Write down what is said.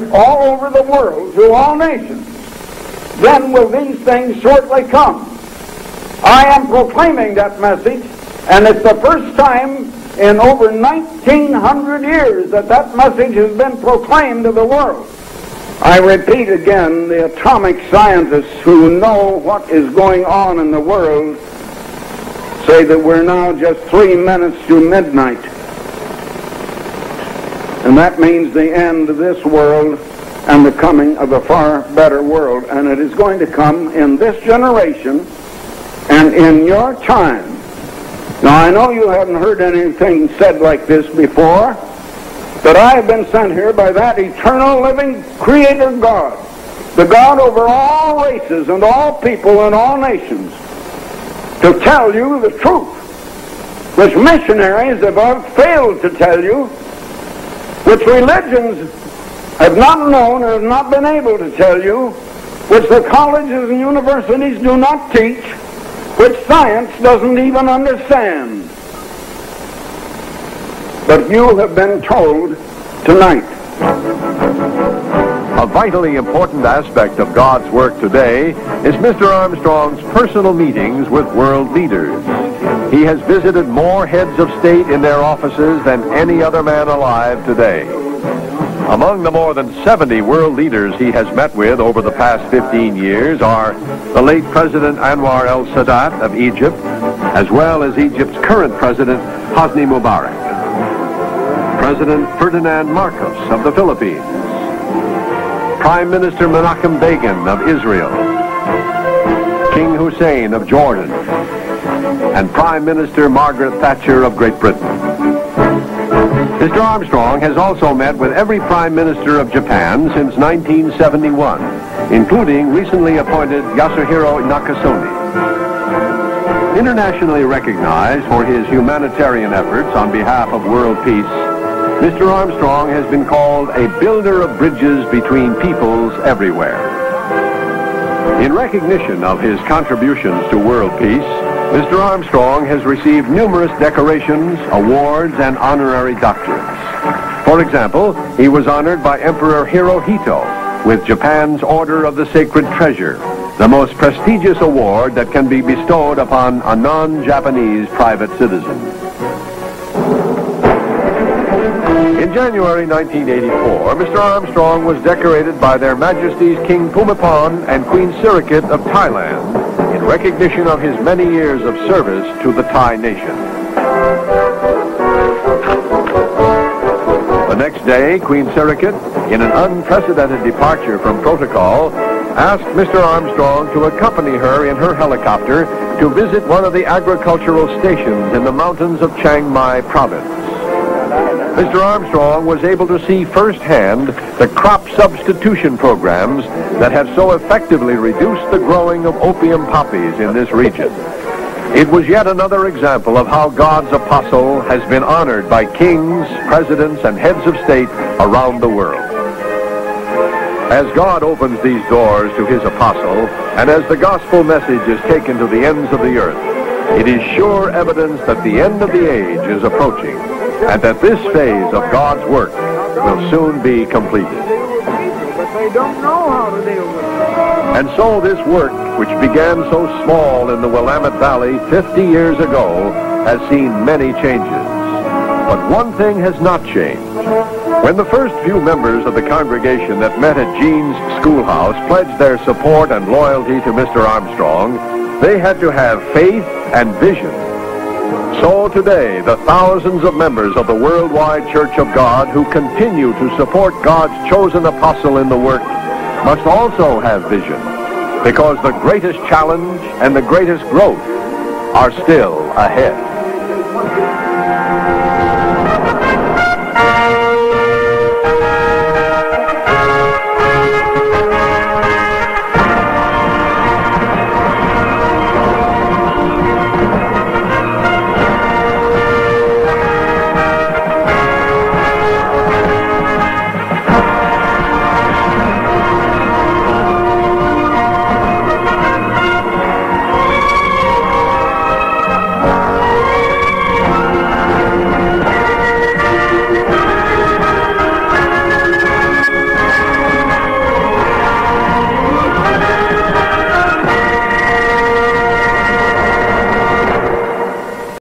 heard all over the world, through all nations, then will these things shortly come. I am proclaiming that message, and it's the first time in over 1900 years that that message has been proclaimed to the world. I repeat again, the atomic scientists who know what is going on in the world say that we're now just 3 minutes to midnight. And that means the end of this world and the coming of a far better world. And it is going to come in this generation and in your time. Now, I know you haven't heard anything said like this before, but I have been sent here by that eternal living Creator God, the God over all races and all people and all nations, to tell you the truth, which missionaries have failed to tell you, which religions have not known or have not been able to tell you, which the colleges and universities do not teach, which science doesn't even understand. But you have been told tonight. A vitally important aspect of God's work today is Mr. Armstrong's personal meetings with world leaders. He has visited more heads of state in their offices than any other man alive today. Among the more than 70 world leaders he has met with over the past 15 years are the late President Anwar el-Sadat of Egypt, as well as Egypt's current President Hosni Mubarak, President Ferdinand Marcos of the Philippines, Prime Minister Menachem Begin of Israel, King Hussein of Jordan, and Prime Minister Margaret Thatcher of Great Britain. Mr. Armstrong has also met with every Prime Minister of Japan since 1971, including recently appointed Yasuhiro Nakasone. Internationally recognized for his humanitarian efforts on behalf of world peace, Mr. Armstrong has been called a builder of bridges between peoples everywhere. In recognition of his contributions to world peace, Mr. Armstrong has received numerous decorations, awards, and honorary doctorates. For example, he was honored by Emperor Hirohito with Japan's Order of the Sacred Treasure, the most prestigious award that can be bestowed upon a non-Japanese private citizen. In January 1984, Mr. Armstrong was decorated by Their Majesties King Bhumibol and Queen Sirikit of Thailand in recognition of his many years of service to the Thai nation. The next day, Queen Sirikit, in an unprecedented departure from protocol, asked Mr. Armstrong to accompany her in her helicopter to visit one of the agricultural stations in the mountains of Chiang Mai province. Mr. Armstrong was able to see firsthand the crop substitution programs that have so effectively reduced the growing of opium poppies in this region. It was yet another example of how God's apostle has been honored by kings, presidents, and heads of state around the world. As God opens these doors to his apostle, and as the gospel message is taken to the ends of the earth, it is sure evidence that the end of the age is approaching, and that this phase of God's work will soon be completed. But they don't know how to deal with it. And so this work, which began so small in the Willamette Valley 50 years ago, has seen many changes. But one thing has not changed. When the first few members of the congregation that met at Jean's schoolhouse pledged their support and loyalty to Mr. Armstrong, they had to have faith and vision. So today, the thousands of members of the Worldwide Church of God who continue to support God's chosen apostle in the work must also have vision, because the greatest challenge and the greatest growth are still ahead.